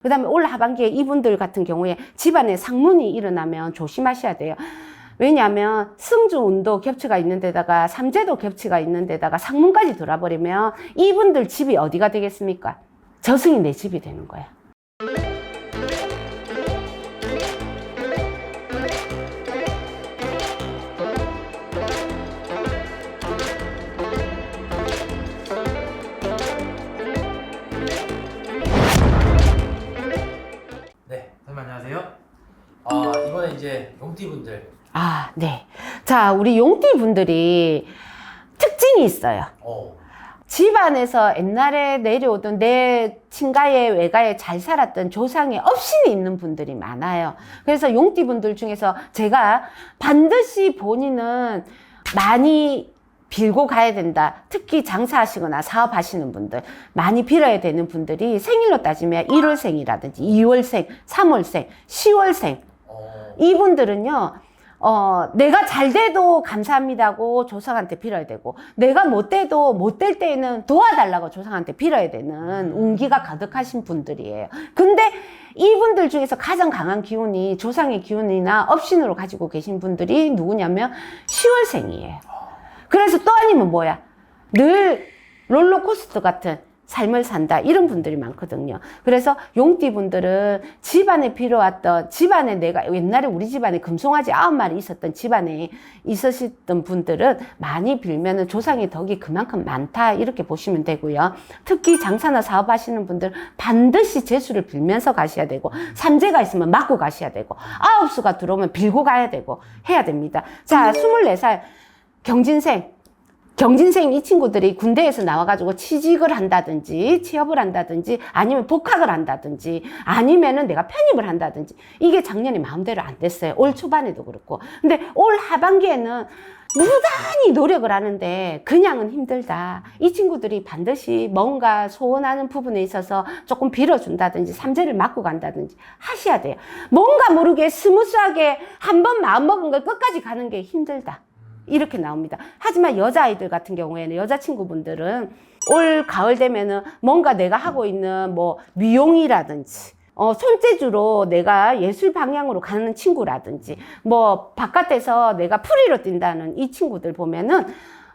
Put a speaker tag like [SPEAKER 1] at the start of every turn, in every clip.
[SPEAKER 1] 그 다음에 올 하반기에 이분들 같은 경우에 집안에 상문이 일어나면 조심하셔야 돼요. 왜냐하면 승주운도 겹치가 있는 데다가 삼재도 겹치가 있는 데다가 상문까지 돌아버리면 이분들 집이 어디가 되겠습니까? 저승이 내 집이 되는 거야.
[SPEAKER 2] 네, 선생님 안녕하세요. 이번에 이제 용띠분들.
[SPEAKER 1] 네. 자, 우리 용띠분들이 특징이 있어요. 집안에서 옛날에 내려오던 내 친가에 외가에 잘 살았던 조상의 업신이 있는 분들이 많아요. 그래서 용띠분들 중에서 제가 반드시 본인은 많이 빌고 가야 된다. 특히 장사하시거나 사업하시는 분들, 많이 빌어야 되는 분들이 생일로 따지면 1월생이라든지 2월생, 3월생, 10월생. 이분들은요, 내가 잘 돼도 감사합니다고 조상한테 빌어야 되고, 내가 못 돼도 못 될 때에는 도와달라고 조상한테 빌어야 되는 운기가 가득하신 분들이에요. 근데 이분들 중에서 가장 강한 기운이 조상의 기운이나 업신으로 가지고 계신 분들이 누구냐면 10월생이에요. 그래서 또 아니면 뭐야? 늘 롤러코스터 같은 삶을 산다. 이런 분들이 많거든요. 그래서 용띠분들은 집안에 빌어왔던, 집안에 내가 옛날에 우리 집안에 금송아지 9마리 있었던 집안에 있으셨던 분들은 많이 빌면은 조상의 덕이 그만큼 많다. 이렇게 보시면 되고요. 특히 장사나 사업하시는 분들 반드시 재수를 빌면서 가셔야 되고, 삼재가 있으면 맞고 가셔야 되고, 아홉수가 들어오면 빌고 가야 되고 해야 됩니다. 자, 24살 경진생 이 친구들이 군대에서 나와가지고 취직을 한다든지 취업을 한다든지 아니면 복학을 한다든지 아니면은 내가 편입을 한다든지 이게 작년에 마음대로 안 됐어요. 올 초반에도 그렇고. 근데 올 하반기에는 무단히 노력을 하는데 그냥은 힘들다. 이 친구들이 반드시 뭔가 소원하는 부분에 있어서 조금 빌어준다든지 삼재를 맞고 간다든지 하셔야 돼요. 뭔가 모르게 스무스하게 한번 마음먹은 걸 끝까지 가는 게 힘들다. 이렇게 나옵니다. 하지만 여자아이들 같은 경우에는 여자친구분들은 올 가을 되면은 뭔가 내가 하고 있는 뭐 미용이라든지 손재주로 내가 예술 방향으로 가는 친구라든지 뭐 바깥에서 내가 프리로 뛴다는 이 친구들 보면은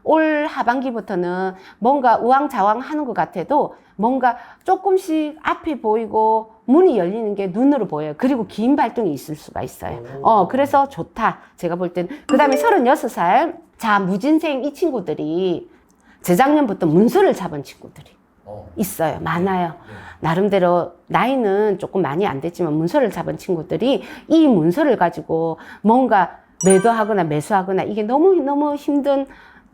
[SPEAKER 1] 올 하반기부터는 뭔가 우왕좌왕 하는 것 같아도 뭔가 조금씩 앞이 보이고 문이 열리는 게 눈으로 보여요. 그리고 긴 발동이 있을 수가 있어요. 그래서 좋다. 제가 볼 때는. 그 다음에 36살. 자, 무진생 이 친구들이 재작년부터 문서를 잡은 친구들이 있어요. 많아요. 나름대로 나이는 조금 많이 안 됐지만 문서를 잡은 친구들이 이 문서를 가지고 뭔가 매도하거나 매수하거나 이게 너무 힘든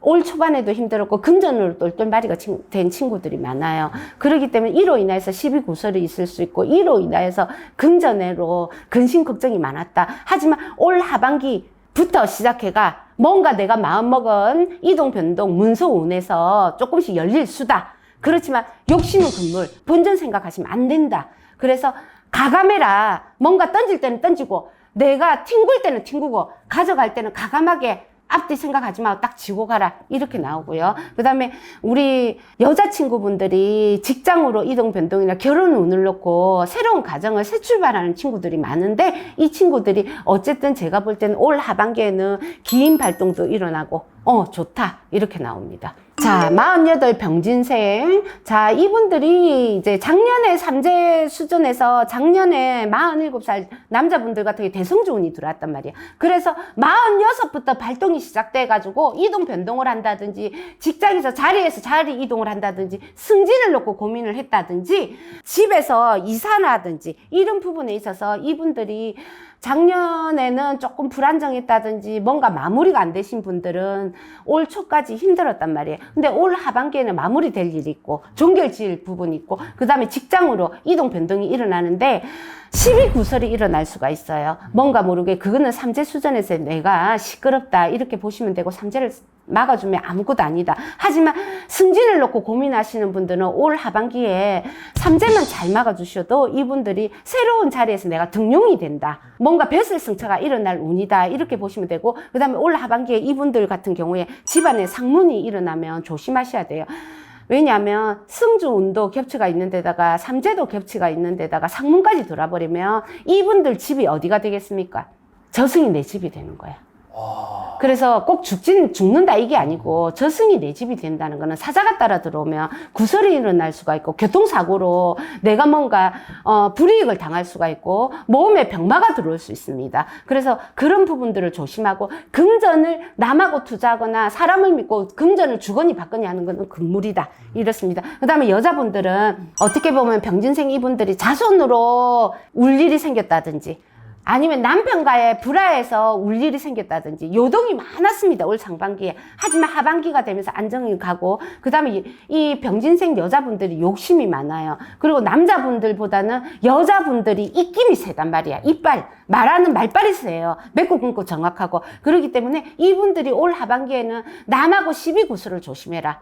[SPEAKER 1] 올 초반에도 힘들었고 금전으로 똘똘마리가 된 친구들이 많아요. 그렇기 때문에 이로 인해서 시비구설이 있을 수 있고 이로 인해서 금전으로 근심 걱정이 많았다. 하지만 올 하반기부터 시작해가 뭔가 내가 마음먹은 이동 변동 문서운에서 조금씩 열릴 수다. 그렇지만 욕심은 금물, 본전 생각하시면 안 된다. 그래서 가감해라. 뭔가 던질 때는 던지고 내가 튕굴 때는 튕구고 가져갈 때는 가감하게 앞뒤 생각하지 말고 딱 지고 가라. 이렇게 나오고요. 그 다음에 우리 여자친구분들이 직장으로 이동 변동이나 결혼 운을 놓고 새로운 가정을 새 출발하는 친구들이 많은데 이 친구들이 어쨌든 제가 볼 때는 올 하반기에는 기인 발동도 일어나고 좋다. 이렇게 나옵니다. 자, 48 병진생. 자, 이분들이 이제 작년에 삼재 수준에서 작년에 47살 남자분들 같은 게 대성주운이 들어왔단 말이에요. 그래서 46부터 발동이 시작돼가지고 이동 변동을 한다든지 직장에서 자리에서 자리 이동을 한다든지 승진을 놓고 고민을 했다든지 집에서 이사나든지 이런 부분에 있어서 이분들이 작년에는 조금 불안정했다든지 뭔가 마무리가 안 되신 분들은 올 초까지 힘들었단 말이에요. 근데 올 하반기에는 마무리될 일이 있고 종결지을 부분이 있고 그 다음에 직장으로 이동 변동이 일어나는데 시비구설이 일어날 수가 있어요. 뭔가 모르게 그거는 삼재 수준에서 내가 시끄럽다 이렇게 보시면 되고 삼재를 막아주면 아무것도 아니다. 하지만 승진을 놓고 고민하시는 분들은 올 하반기에 삼재만 잘 막아주셔도 이분들이 새로운 자리에서 내가 등용이 된다. 뭔가 벼슬승차가 일어날 운이다. 이렇게 보시면 되고 그 다음에 올 하반기에 이분들 같은 경우에 집안에 상문이 일어나면 조심하셔야 돼요. 왜냐하면 승주운도 겹치가 있는 데다가 삼재도 겹치가 있는 데다가 상문까지 돌아버리면 이분들 집이 어디가 되겠습니까? 저승이 내 집이 되는 거야. 그래서 꼭 죽는다 이게 아니고 저승이 내 집이 된다는 거는 사자가 따라 들어오면 구설이 일어날 수가 있고 교통사고로 내가 뭔가 불이익을 당할 수가 있고 몸에 병마가 들어올 수 있습니다. 그래서 그런 부분들을 조심하고 금전을 남하고 투자하거나 사람을 믿고 금전을 주거니 받거니 하는 것은 금물이다 이렇습니다. 그 다음에 여자분들은 어떻게 보면 병진생 이분들이 자손으로 울 일이 생겼다든지 아니면 남편과의 불화에서 울 일이 생겼다든지 요동이 많았습니다. 올 상반기에. 하지만 하반기가 되면서 안정이 가고 그 다음에 이 병진생 여자분들이 욕심이 많아요. 그리고 남자분들보다는 여자분들이 입김이 세단 말이야. 이빨, 말하는 말빨이 세요. 맺고 끊고 정확하고. 그렇기 때문에 이분들이 올 하반기에는 남하고 시비 구설을 조심해라.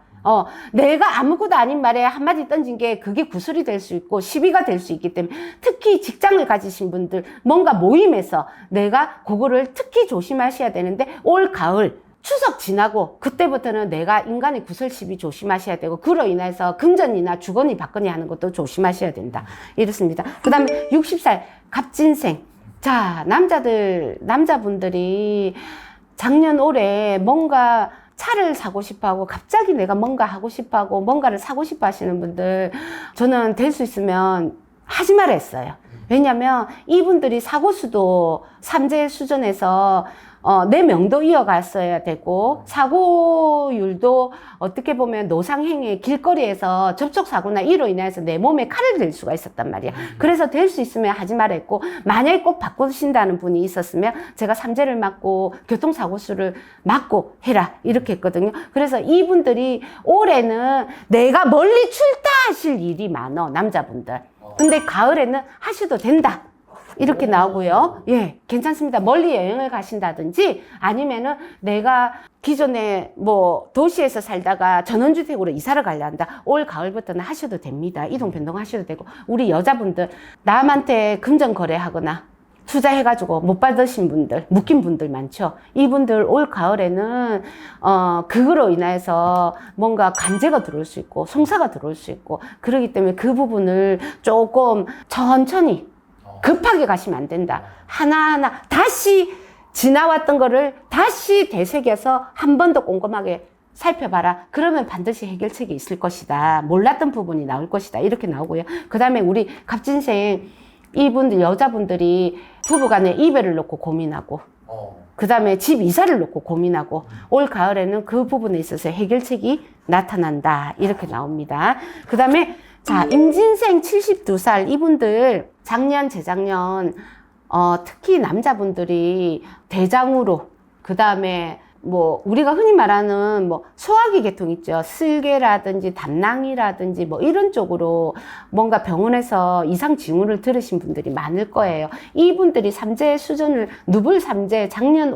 [SPEAKER 1] 내가 아무것도 아닌 말에 한마디 던진 게 그게 구설이 될 수 있고 시비가 될 수 있기 때문에 특히 직장을 가지신 분들 뭔가 모임에서 내가 그거를 특히 조심하셔야 되는데 올 가을 추석 지나고 그때부터는 내가 인간의 구설 시비 조심하셔야 되고 그로 인해서 금전이나 주거니 받거니 하는 것도 조심하셔야 된다. 이렇습니다. 그 다음에 60살 갑진생. 자, 남자분들이 작년 올해 뭔가 차를 사고 싶어 하고 갑자기 내가 뭔가 하고 싶어 하고 뭔가를 사고 싶어 하시는 분들 저는 될 수 있으면 하지 말아 했어요. 왜냐면 이분들이 사고수도 삼재 수준에서 내 명도 이어갔어야 되고 사고율도 어떻게 보면 노상행위 길거리에서 접촉사고나 이로 인해서 내 몸에 칼을 댈 수가 있었단 말이야. 그래서 될 수 있으면 하지 말아 했고 만약에 꼭 바꾸신다는 분이 있었으면 제가 삼재를 막고 교통사고수를 막고 해라 이렇게 했거든요. 그래서 이분들이 올해는 내가 멀리 출타하실 일이 많어 남자분들. 근데 가을에는 하셔도 된다. 이렇게 나오고요. 예, 괜찮습니다. 멀리 여행을 가신다든지 아니면은 내가 기존에 뭐 도시에서 살다가 전원주택으로 이사를 가려 한다. 올 가을부터는 하셔도 됩니다. 이동 변동하셔도 되고 우리 여자분들 남한테 금전 거래하거나 투자해가지고 못 받으신 분들, 묶인 분들 많죠. 이분들 올 가을에는 그거로 인해서 뭔가 간제가 들어올 수 있고 송사가 들어올 수 있고 그러기 때문에 그 부분을 조금 천천히 급하게 가시면 안 된다. 하나하나 다시 지나왔던 거를 다시 되새겨서 한 번 더 꼼꼼하게 살펴봐라. 그러면 반드시 해결책이 있을 것이다. 몰랐던 부분이 나올 것이다. 이렇게 나오고요. 그 다음에 우리 갑진생 이분들 여자분들이 부부간에 이별을 놓고 고민하고 그 다음에 집 이사를 놓고 고민하고 올 가을에는 그 부분에 있어서 해결책이 나타난다. 이렇게 나옵니다. 그 다음에 자, 임진생 72살 이분들 작년, 재작년 특히 남자분들이 대장으로 그 다음에 뭐 우리가 흔히 말하는 뭐 소화기 계통 있죠. 슬개라든지 담낭이라든지 뭐 이런 쪽으로 뭔가 병원에서 이상 징후를 들으신 분들이 많을 거예요. 이분들이 삼재 수준을 누불 삼재 작년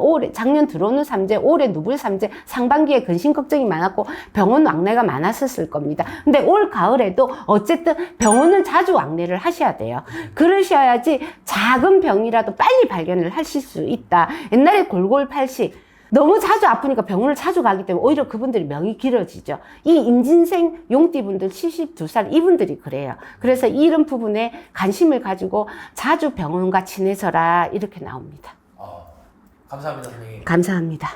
[SPEAKER 1] 들어오는 삼재 올해 누불 삼재 상반기에 근심 걱정이 많았고 병원 왕래가 많았었을 겁니다. 근데 올 가을에도 어쨌든 병원을 자주 왕래를 하셔야 돼요. 그러셔야지 작은 병이라도 빨리 발견을 하실 수 있다. 옛날에 골골팔식 너무 자주 아프니까 병원을 자주 가기 때문에 오히려 그분들이 명이 길어지죠. 이 임진생 용띠분들 72살 이분들이 그래요. 그래서 이런 부분에 관심을 가지고 자주 병원과 지내셔라 이렇게 나옵니다.
[SPEAKER 2] 감사합니다, 선생님.
[SPEAKER 1] 감사합니다.